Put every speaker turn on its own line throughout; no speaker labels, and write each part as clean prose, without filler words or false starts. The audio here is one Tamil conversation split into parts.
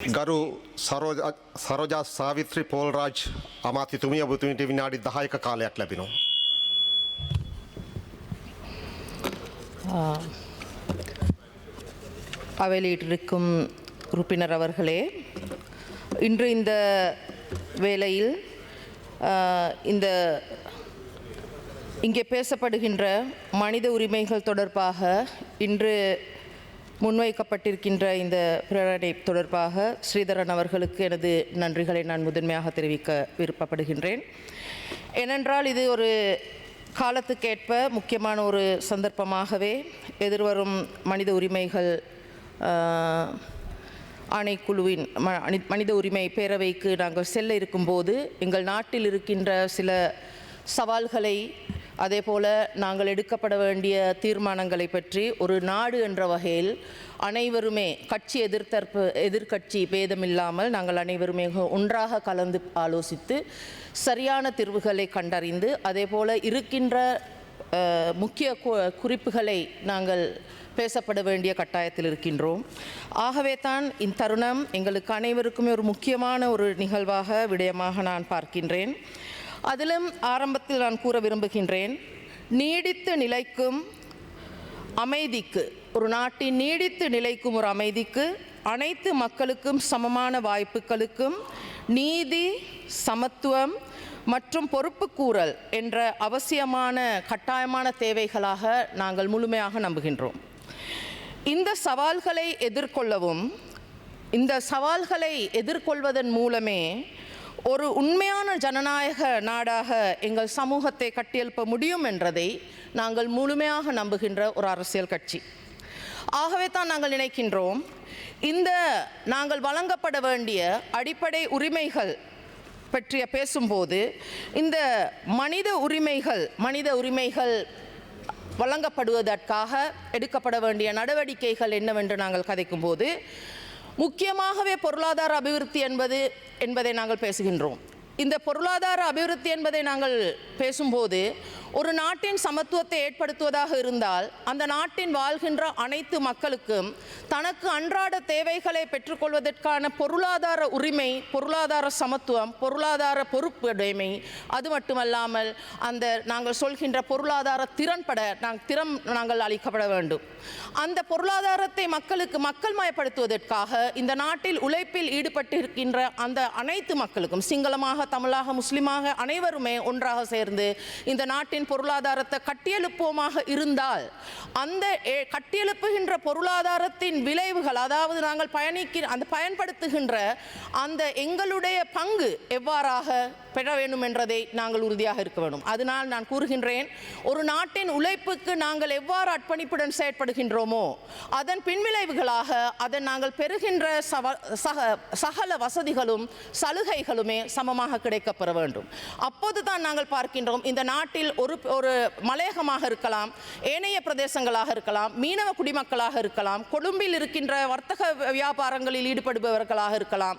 ගරු සරෝජා සාවිත්‍රි පෝල්රාජ් අමාත්‍යතුමිය ඔබතුමීට විනාඩි 10ක කාලයක් ලැබෙනවා.
அவையிலிருக்கும் உறுப்பினர் அவர்களே, இன்று இந்த வேளையில் இங்கே பேசப்படுகின்ற மனித உரிமைகள் தொடர்பாக இன்று முன்வைக்கப்பட்டிருக்கின்ற இந்த பிரேரணை தொடர்பாக ஸ்ரீதரன் அவர்களுக்கு எனது நன்றிகளை நான் முதன்மையாக தெரிவிக்க விருப்பப்படுகின்றேன். ஏனென்றால் இது ஒரு காலத்துக்கேற்ப முக்கியமான ஒரு சந்தர்ப்பமாகவே எதிர்வரும் மனித உரிமைகள் ஆணைக்குழுவின் மனித உரிமை பேரவைக்கு நாங்கள் செல்ல இருக்கும்போது எங்கள் நாட்டில் இருக்கின்ற சில சவால்களை, அதே போல் நாங்கள் எடுக்கப்பட வேண்டிய தீர்மானங்களை பற்றி ஒரு நாடு என்ற வகையில் அனைவருமே எதிர்க்கட்சி பேதமில்லாமல் நாங்கள் அனைவருமே ஒன்றாக கலந்து ஆலோசித்து சரியான தீர்வுகளை கண்டறிந்து அதே போல் இருக்கின்ற முக்கிய குறிப்புகளை நாங்கள் பேசப்பட வேண்டிய கட்டாயத்தில் இருக்கின்றோம். ஆகவே தான் இந்த தருணம் எங்களுக்கு அனைவருக்குமே ஒரு முக்கியமான ஒரு நிகழ்வாக விடயமாக நான் பார்க்கின்றேன். அதிலும் ஆரம்பத்தில் நான் கூற விரும்புகின்றேன், நீடித்து நிலைக்கும் அமைதிக்கு, ஒரு நாட்டின் நீடித்து நிலைக்கும் ஒரு அமைதிக்கு, அனைத்து மக்களுக்கும் சமமான வாய்ப்புகளுக்கும் நீதி, சமத்துவம் மற்றும் பொறுப்புக்கூறல் என்ற அவசியமான கட்டாயமான தேவைகளாக நாங்கள் முழுமையாக நம்புகின்றோம். இந்த சவால்களை எதிர்கொள்ளவும், இந்த சவால்களை எதிர்கொள்வதன் மூலமே ஒரு உண்மையான ஜனநாயக நாடாக எங்கள் சமூகத்தை கட்டியெழுப்ப முடியும் என்றதை நாங்கள் முழுமையாக நம்புகின்ற ஒரு அரசியல் கட்சி. ஆகவே தான் நாங்கள் நினைக்கின்றோம், இந்த நாங்கள் வழங்கப்பட வேண்டிய அடிப்படை உரிமைகள் பற்றிய பேசும்போது இந்த மனித உரிமைகள் வழங்கப்படுவதற்காக எடுக்கப்பட வேண்டிய நடவடிக்கைகள் என்னவென்று நாங்கள் கதைக்கும்போது முக்கியமாகவே பொருளாதார அபிவிருத்தி என்பதை நாங்கள் பேசுகின்றோம். இந்த பொருளாதார அபிவிருத்தி என்பதை நாங்கள் பேசும்போது ஒரு நாட்டின் சமத்துவத்தை ஏற்படுத்துவதாக இருந்தால் அந்த நாட்டின் வாழ்கின்ற அனைத்து மக்களுக்கும் தனக்கு அன்றாட தேவைகளை பெற்றுக்கொள்வதற்கான பொருளாதார உரிமை, பொருளாதார சமத்துவம், பொருளாதார பொறுப்புடைமை, அது மட்டுமல்லாமல் அந்த நாங்கள் சொல்கின்ற பொருளாதார திறன்பட நாங்கள் அளிக்கப்பட வேண்டும். அந்த பொருளாதாரத்தை மக்கள் மயப்படுத்துவதற்காக இந்த நாட்டில் உழைப்பில் ஈடுபட்டிருக்கின்ற அந்த அனைத்து மக்களுக்கும், சிங்களமாக, தமிழாக, முஸ்லிமாக அனைவருமே ஒன்றாக சேர்ந்து இந்த நாட்டின் பொருளாதாரத்தை கட்டியெழுப்போமாக இருந்தால் அந்த கட்டியெழுப்புகின்ற பொருளாதாரத்தின் விளைவுகள், அதாவது நாங்கள் பயன்படுத்துகின்ற அந்த எங்களுடைய பங்கு எவ்வாறாக பெற வேண்டும் என்றதை நாங்கள் உறுதியாக இருக்க வேண்டும். அதனால் நான் கூறுகின்றேன், ஒரு நாட்டின் உழைப்புக்கு நாங்கள் எவ்வாறு அர்ப்பணிப்புடன் செயற்படுகின்றோமோ அதன் பின்விளைவுகளாக அதன் நாங்கள் பெறுகின்ற சகல வசதிகளும் சலுகைகளுமே சமமாக கிடைக்கப்பெற வேண்டும். அப்போது தான் நாங்கள் பார்க்கின்றோம், இந்த நாட்டில் ஒரு மலையகமாக இருக்கலாம், ஏனைய பிரதேசங்களாக இருக்கலாம், மீனவ குடிமக்களாக இருக்கலாம், கொழும்பில் இருக்கின்ற வர்த்தக வியாபாரங்களில் ஈடுபடுபவர்களாக இருக்கலாம்,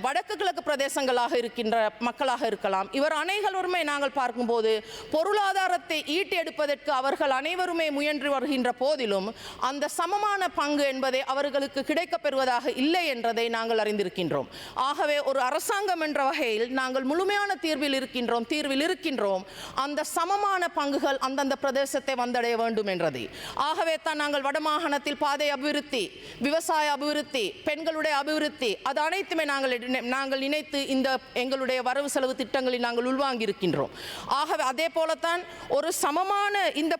வடக்கு கிழக்கு பிரதேசங்களாக இருக்கின்ற மக்களாக இருக்கலாம், இவர் அனைவருமே நாங்கள் பார்க்கும்போது பொருளாதாரத்தை ஈட்டி எடுப்பதற்கு அவர்கள் அனைவருமே முயன்று வருகின்ற போதிலும் அந்த சமமான பங்கு என்பதை அவர்களுக்கு கிடைக்கப்பெறுவதாக இல்லை என்றதை நாங்கள் அறிந்திருக்கின்றோம். ஆகவே ஒரு அரசாங்கம் என்ற வகையில் நாங்கள் முழுமையான தீர்வில் இருக்கின்றோம் அந்த சமமான பங்குகள் அந்தந்த பிரதேசத்தை வந்தடைய வேண்டும் என்றதை. ஆகவே தான் நாங்கள் வடமாகாணத்தில் பாதை அபிவிருத்தி, விவசாய அபிவிருத்தி, பெண்களுடைய அபிவிருத்தி, அது அனைத்துமே நாங்கள் நினைத்து இந்த எங்களுடைய வரவு செலவு திட்டங்களில் நாங்கள் உள்வாங்கி இருக்கின்றோம். ஆகவே அதே போலத்தான் ஒரு சமமான இந்த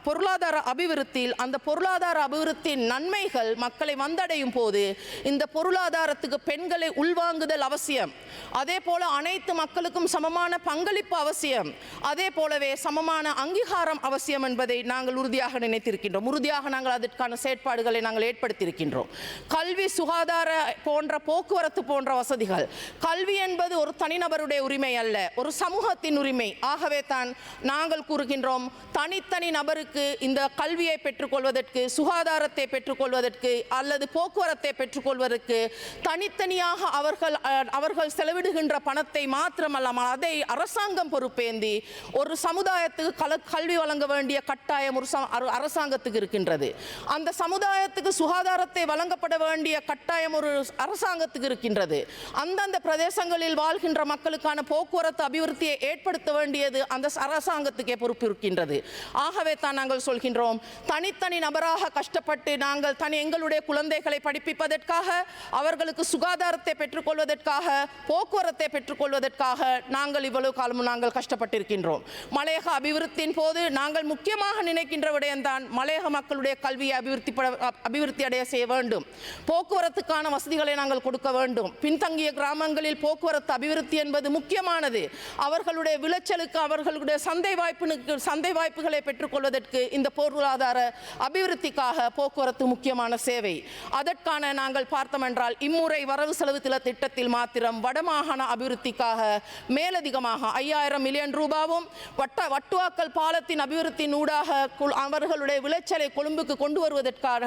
பொருளாதார அபிவிருத்தியில் அந்த பொருளாதார அபிவிருத்தியின் நன்மைகள் மக்களை வந்தடையும் போது இந்த பொருளாதாரத்துக்கு பெண்களை உள்வாங்குதல் அவசியம். அதே போல அனைத்து மக்களுக்கும் சமமான பங்களிப்பு அவசியம். அதே போலவே சமமான அங்கீகாரம் அவசியம் என்பதை நாங்கள் உறுதியாக நினைத்திருக்கின்றோம். உறுதியாக நாங்கள் அதற்கான செயற்பாடுகளை நாங்கள் ஏற்படுத்தியிருக்கின்றோம். கல்வி, சுகாதார போன்ற, போக்குவரத்து போன்ற வசதிகள். கல்வி என்பது ஒரு தனிநபருடைய உரிமை அல்ல, ஒரு சமூகத்தின் உரிமை. ஆகவே தான் நாங்கள் கூறுகின்றோம், தனித்தனி நபருக்கு இந்த கல்வியை பெற்றுக்கொள்வதற்கு, சுகாதாரத்தை பெற்றுக்கொள்வதற்கு அல்லது போக்குவரத்தை பெற்றுக்கொள்வதற்கு தனித்தனியாக அவர்கள் செலவிடுகின்ற பணத்தை மாத்திரமல்லாமல் அதை அரசாங்கம் பொறுப்பேந்தி ஒரு சமுதாயத்துக்கு கல்வி வழங்க வேண்டிய கட்டாயம் ஒரு அரசாங்கத்துக்கு இருக்கின்றது. அந்த சமுதாய சமுதாயத்துக்கு சுகாதாரத்தை வழங்கப்பட வேண்டிய கட்டாயம் ஒரு அரசாங்கத்துக்கு இருக்கின்றது. அந்தந்த பிரதேசங்களில் வாழ்கின்ற மக்களுக்கான போக்குவரத்து அபிவிருத்தியை ஏற்படுத்த வேண்டியது அந்த அரசாங்கத்துக்கே பொறுப்பு இருக்கின்றது. ஆகவே தான் நாங்கள் சொல்கின்றோம், தனித்தனி நபராக கஷ்டப்பட்டு நாங்கள் எங்களுடைய குழந்தைகளை படிப்பிப்பதற்காக, அவர்களுக்கு சுகாதாரத்தை பெற்றுக்கொள்வதற்காக, போக்குவரத்தை பெற்றுக்கொள்வதற்காக நாங்கள் இவ்வளவு காலமும் நாங்கள் கஷ்டப்பட்டிருக்கின்றோம். மலையக அபிவிருத்தியின் போது நாங்கள் முக்கியமாக நினைக்கின்ற விடயம்தான் மலையக மக்களுடைய கல்வியை அபிவிருத்தி அடைய செய்ய வேண்டும். போக்குவரத்துக்கான வசதிகளை நாங்கள் கொடுக்க வேண்டும். பின்தங்கிய கிராமங்களில் போக்குவரத்து அபிவிருத்தி என்பது முக்கியமானது. அவர்களுடைய விளைச்சலுக்கு, அவர்களுடைய சந்தை வாய்ப்புகளை பெற்றுக்கொள்வதற்கு இந்த பொருளாதார அபிவிருத்திக்காக போக்குவரத்து முக்கியமான சேவை. அதற்கான நாங்கள் பார்த்தோம் என்றால் இம்முறை வரவு செலவு திட்டத்தில் மாத்திரம் வடமாகாண அபிவிருத்திக்காக மேலதிகமாக 5000 மில்லியன் ரூபாவும், வட்டுவாக்கல் பாலத்தின் அபிவிருத்தியின் ஊடாக அவர்களுடைய விளைச்சலை கொழும்புக்கு கொண்டு வருவதற்காக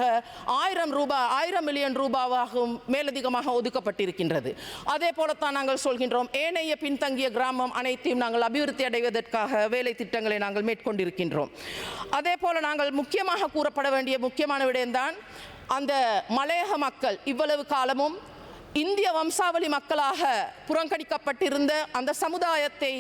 1000 மில்லியன் ரூபாவாகவும் மேலதிகமாக ஒதுக்கப்பட்டிருக்கின்றது. அதே போலத்தான் நாங்கள் சொல்கின்றோம், ஏனைய பின்தங்கிய கிராமம் அனைத்தையும் நாங்கள் அபிவிருத்தி அடைவதற்காக வேலை திட்டங்களை நாங்கள் மேற்கொண்டிருக்கின்றோம். அதே போல நாங்கள் முக்கியமாக கூறப்பட வேண்டிய முக்கியமான விடயம்தான், அந்த மலையக மக்கள் இவ்வளவு காலமும் இந்திய வம்சாவளி மக்களாக புறக்கணிக்கப்பட்டிருந்த அந்த சமுதாயத்தை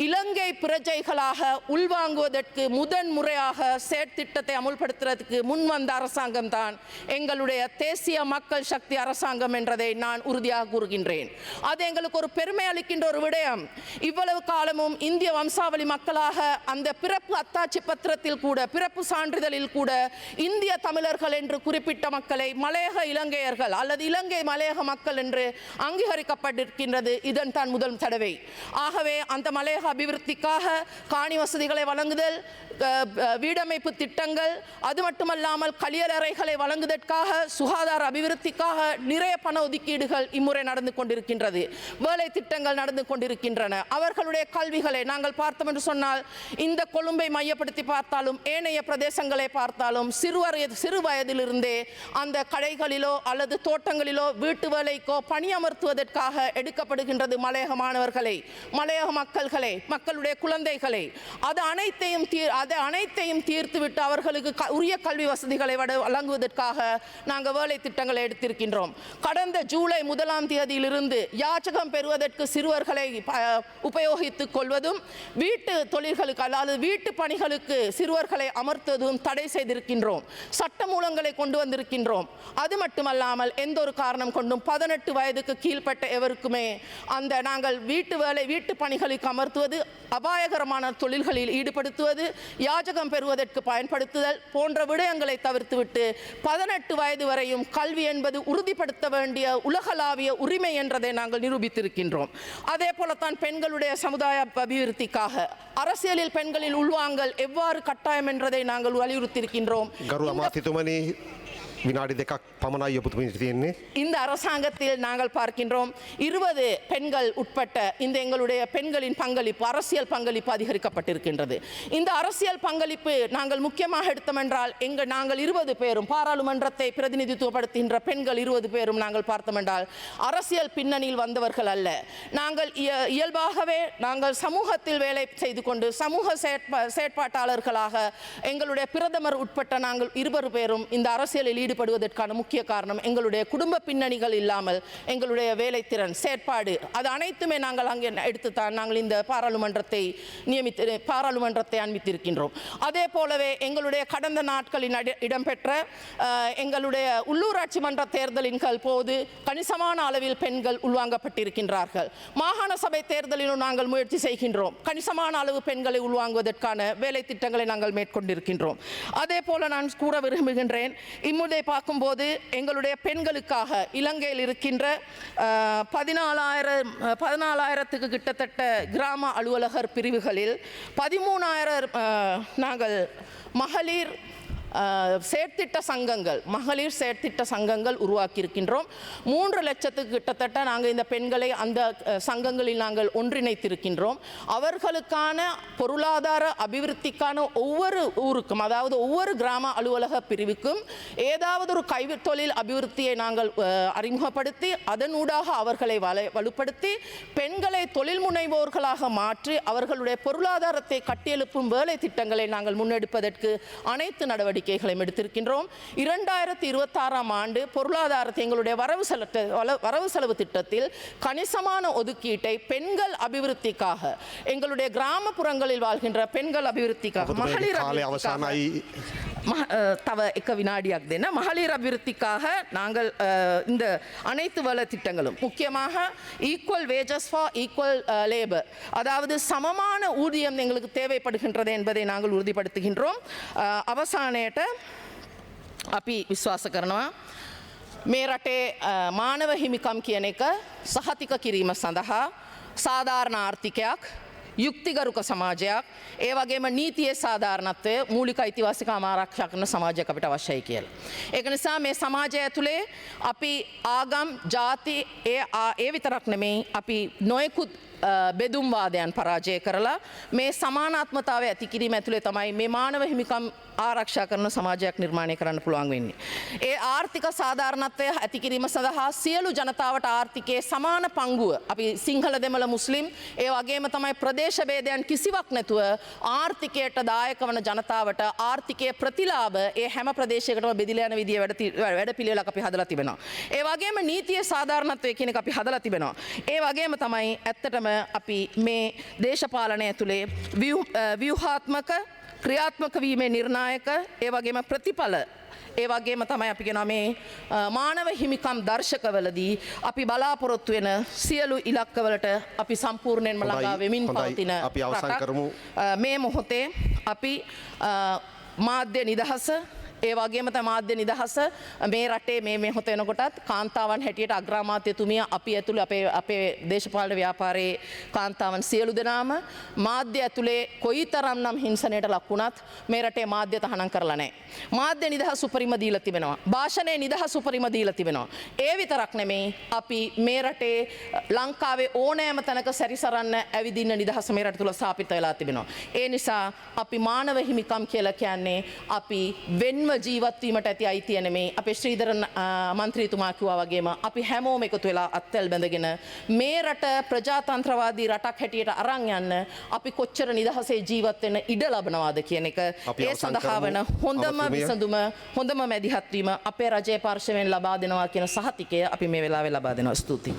இலங்கை பிரஜைகளாக உள்வாங்குவதற்கு முதன்முறையாக செயற்திட்டத்தை அமுல்படுத்துவதற்கு முன்வந்த அரசாங்கம் தான் எங்களுடைய தேசிய மக்கள் சக்தி அரசாங்கம் என்றதை நான் உறுதியாக கூறுகின்றேன். அது எங்களுக்கு ஒரு பெருமை அளிக்கின்ற ஒரு விடயம். இவ்வளவு காலமும் இந்திய வம்சாவளி மக்களாக அந்த பிறப்பு அத்தாட்சி பத்திரத்தில் கூட, பிறப்பு சான்றிதழில் கூட இந்திய தமிழர்கள் என்று குறிப்பிட்ட மக்களை மலையக இலங்கையர்கள் அல்லது இலங்கை மலையக மக்கள் என்று அங்கீகரிக்கப்பட்டிருக்கின்றது. இதன் தான் முதல் தடவை. ஆகவே அந்த மலையக அபிவிருத்திக்காக காணி வசதிகளை வழங்குதல், வீடமைப்பு திட்டங்கள், அது மட்டுமல்லாமல் கழியலறைகளை வழங்குவதற்காக, சுகாதார அபிவிருத்திக்காக நிறைய பண ஒதுக்கீடுகள் இம்முறை நடந்து கொண்டிருக்கின்றது. வேலை திட்டங்கள் நடந்து கொண்டிருக்கின்றன. அவர்களுடைய கல்விகளை நாங்கள் பார்த்தோம் என்று சொன்னால், இந்த கொழும்பை மையப்படுத்தி பார்த்தாலும் ஏனைய பிரதேசங்களை பார்த்தாலும் சிறு வயதிலிருந்தே அந்த கடைகளிலோ அல்லது தோட்டங்களிலோ வீட்டு வேலைக்கோ பணியமர்த்துவதற்காக எடுக்கப்படுகின்றது மலையக மாணவர்களை, மலையக மக்களுடைய குழந்தைகளை. அது அனைத்தையும் தீர்த்துவிட்டு அவர்களுக்கு உரிய கல்வி வசதிகளை வழங்குவதற்காக நாங்கள் வேலை திட்டங்களை எடுத்திருக்கின்றோம். கடந்த ஜூலை 1ஆம் தேதியிலிருந்து யாச்சகம் பெறுவதற்கு சிறுவர்களை உபயோகித்துக் கொள்வதும், வீட்டு தொழில்களுக்கு அதாவது வீட்டு பணிகளுக்கு சிறுவர்களை அமர்த்துவதும் தடை செய்திருக்கின்றோம். சட்டமூலங்களை கொண்டு வந்திருக்கின்றோம். அது மட்டுமல்லாமல் எந்த ஒரு காரணம் கொண்டும் 18 வயதுக்கு கீழ்ப்பட்ட எவருக்குமே அந்த நாங்கள் வீட்டு பணிகளுக்கு அமர்த்துவது, அபாயகரமான தொழில்களில் ஈடுபடுத்துவது, யாஜகம் பெறுவதற்கு பயன்படுத்துதல் போன்ற விடயங்களை தவிர்த்துவிட்டு 18 வயது வரையும் கல்வி என்பது உறுதிப்படுத்த வேண்டிய உலகளாவிய உரிமை என்றதை நாங்கள் நிரூபித்திருக்கின்றோம். அதே போலத்தான் பெண்களுடைய சமுதாய அபிவிருத்திக்காக அரசியலில் பெண்களின் உள்வாங்கல் எவ்வாறு கட்டாயம் என்றதை நாங்கள் வலியுறுத்தியிருக்கின்றோம்.
வினாடி 2ක් පමණයි ඔබතුමියට තියෙන්නේ.
இந்த அரசாங்கத்தில் நாங்கள் பார்க்கின்றோம் 20 பெண்கள் உட்பட்ட இந்த எங்களுடைய பெண்களின் பங்களிப்பு, அரசியல் பங்களிப்பு அதிகரிக்கப்பட்டிருக்கின்றது. இந்த அரசியல் பங்களிப்பு நாங்கள் முக்கியமாக எடுத்தோம் என்றால் நாங்கள் 20 பேரும் பாராளுமன்றத்தை பிரதிநிதித்துவப்படுத்துகின்ற பெண்கள் 20 பேரும் நாங்கள் பார்த்தோம் என்றால் அரசியல் பின்னணியில் வந்தவர்கள் அல்ல. நாங்கள் இயல்பாகவே நாங்கள் சமூகத்தில் வேலை செய்து கொண்டு சமூக செயற்பாட்டாளர்களாக எங்களுடைய பிரதமர் உட்பட்ட நாங்கள் 20 பேரும் இந்த அரசியலில் ஈடுபடுவதற்கான முக்கிய காரணம் எங்களுடைய குடும்ப பின்னணிகள் இல்லாமல் எங்களுடைய வேலைத்திறன், செயற்பாடு அது அனைத்துமே நாங்கள் அங்கே எடுத்துத்தான் நாங்கள் இந்த பாராளுமன்றத்தை அனுமதித்திருக்கின்றோம். அதே போலவே எங்களுடைய கடந்த நாட்களில் இடம்பெற்ற எங்களுடைய உள்ளூராட்சி மன்ற தேர்தலின் போது கணிசமான அளவில் பெண்கள் உள்வாங்கப்பட்டிருக்கின்றார்கள். மாகாண சபை தேர்தலிலும் நாங்கள் முயற்சி செய்கின்றோம். கணிசமான அளவு பெண்களை உள்வாங்குவதற்கான வேலை திட்டங்களை நாங்கள் மேற்கொண்டிருக்கின்றோம். அதே போல நான் கூற விரும்புகின்றேன், இம்முறை பார்க்கும்போது எங்களுடைய பெண்களுக்காக இலங்கையில் இருக்கின்ற 14,000க்கு கிட்டத்தட்ட கிராம அலுவலகர் பிரிவுகளில் 13,000 நாங்கள் மகளிர் செயற்திட்ட சங்கங்கள் உருவாக்கி இருக்கின்றோம். 3 லட்சத்துக்கு கிட்டத்தட்ட நாங்கள் இந்த பெண்களை அந்த சங்கங்களில் நாங்கள் ஒன்றிணைத்திருக்கின்றோம். அவர்களுக்கான பொருளாதார அபிவிருத்திக்கான ஒவ்வொரு ஊருக்கும், அதாவது ஒவ்வொரு கிராம அலுவலக பிரிவுக்கும் ஏதாவது ஒரு கைத்தொழில் அபிவிருத்தியை நாங்கள் அறிமுகப்படுத்தி அதனூடாக அவர்களை வலுப்படுத்தி பெண்களை தொழில் முனைவோர்களாக மாற்றி அவர்களுடைய பொருளாதாரத்தை கட்டியெழுப்பும் வேலை திட்டங்களை நாங்கள் முன்னெடுப்பதற்கு அனைத்து நடவடிக்கை நடவடிக்கைகளையும் எடுத்திருக்கின்றோம். 2026ஆம் ஆண்டு பொருளாதாரத்தை எங்களுடைய வரவு செலவு திட்டத்தில் கணிசமான ஒதுக்கீட்டை பெண்கள் அபிவிருத்திக்காக, எங்களுடைய கிராமப்புறங்களில் வாழ்கின்ற பெண்கள் அபிவிருத்திக்காக, மகளிர்
කාලය
அபிவிருத்திக்காக
අවසානයි.
தவ එක வினாடியாக தேன மகளிர் அபிவிருத்திக்காக நாங்கள் இந்த அனைத்து வள திட்டங்களும், முக்கியமாக equal wages for equal labour, அதாவது சமமான ஊதியம் எங்களுக்கு தேவைப்படுகின்றது என்பதை நாங்கள் உறுதிப்படுத்துகின்றோம். අවසානයට අපි විශ්වාස කරනවා මේ රටේ මානව හිමිකම් කියන එක සහතික කිරීම සඳහා සාධාරණ ආර්ථිකයක්, යුක්තිගරුක සමාජයක්, ඒ වගේම නීතියේ සාධාරණත්වය, මූලික අයිතිවාසිකම් ආරක්ෂා කරන සමාජයක් අපිට අවශ්‍යයි කියලා. ඒක නිසා මේ සමාජය ඇතුලේ අපි ආගම්, ජාති ඒ විතරක් නෙමෙයි, අපි නොයෙකුත් බෙදුම් වාදයන් පරාජය කරලා මේ සමානාත්මතාවය ඇති කිරීම ඇතුලේ තමයි මේ මානව හිමිකම් ආරක්ෂා කරන සමාජයක් නිර්මාණය කරන්න පුළුවන් වෙන්නේ. ඒ ආර්ථික සාධාරණත්වය ඇති කිරීම සඳහා සියලු ජනතාවට ආර්ථිකයේ සමාන පංගුව, අපි සිංහල දෙමළ මුස්ලිම් ඒ වගේම තමයි ප්‍රදේශ භේදයන් කිසිවක් නැතුව ආර්ථිකයට දායක වන ජනතාවට ආර්ථිකයේ ප්‍රතිලාභ ඒ හැම ප්‍රදේශයකටම බෙදිලා යන විදිය වැඩපිළිවෙලක් අපි හදලා තිබෙනවා. ඒ වගේම නීතියේ සාධාරණත්වය කියන එක අපි හදලා තිබෙනවා. ඒ වගේම තමයි ඇත්තටම අපි මේ දේශපාලනය තුලේ ව්‍යුහාත්මක ක්‍රියාත්මක වීමේ නිර්ණායක, ඒ වගේම ප්‍රතිඵල, ඒ වගේම තමයි අපි කියනවා මේ මානව හිමිකම් දර්ශකවලදී අපි බලාපොරොත්තු වෙන සියලු ඉලක්කවලට අපි සම්පූර්ණයෙන්ම ළඟා වෙමින් පවතින
අපි අවසන් කරමු.
මේ මොහොතේ අපි මාධ්‍ය නිදහස, ඒ වගේම තමයි මාධ්‍ය නිදහස මේ රටේ මේ මොහොත වෙනකොටත් කාන්තාවන් හැටියට අග්‍රාමාත්‍යතුමිය, අපි ඇතුළේ අපේ දේශපාලන ව්‍යාපාරයේ කාන්තාවන් සියලු දෙනාම මාධ්‍ය ඇතුලේ කොයිතරම්නම් හිංසනයට ලක් වුණත් මේ රටේ මාධ්‍ය තහනම් කරලා නැහැ. මාධ්‍ය නිදහස උපරිම දීලා තිබෙනවා. භාෂණයේ නිදහස උපරිම දීලා තිබෙනවා. ඒ විතරක් නෙමෙයි, අපි මේ රටේ ලංකාවේ ඕනෑම තැනක සැරිසරන්න ඇවිදින්න නිදහස මේ රට තුල ස්ථාපිත වෙලා තිබෙනවා. ඒ නිසා අපි මානව හිමිකම් කියලා කියන්නේ අපි වෙන්ව ජීවත් වීමට ඇති අයිතිය නෙමෙයි. අපේ ශ්‍රීධරන් මන්ත්‍රීතුමා කිව්වා වගේම අපි හැමෝම එකතු වෙලා අත්වැල් බැඳගෙන මේ රට ප්‍රජාතන්ත්‍රවාදී රටක් හැටියට අරන් යන්න අපි කොච්චර නිදහසේ ජීවත් වෙන්න ඉඩ ලබනවාද කියන එක, ඒ සඳහා වන හොඳම විසඳුම, හොඳම මැදිහත් වීම අපේ රජයේ පාර්ශවයෙන් ලබා දෙනවා කියන සහතිකය අපි මේ වෙලාවේ ලබා දෙනවා. ස්තුතියි.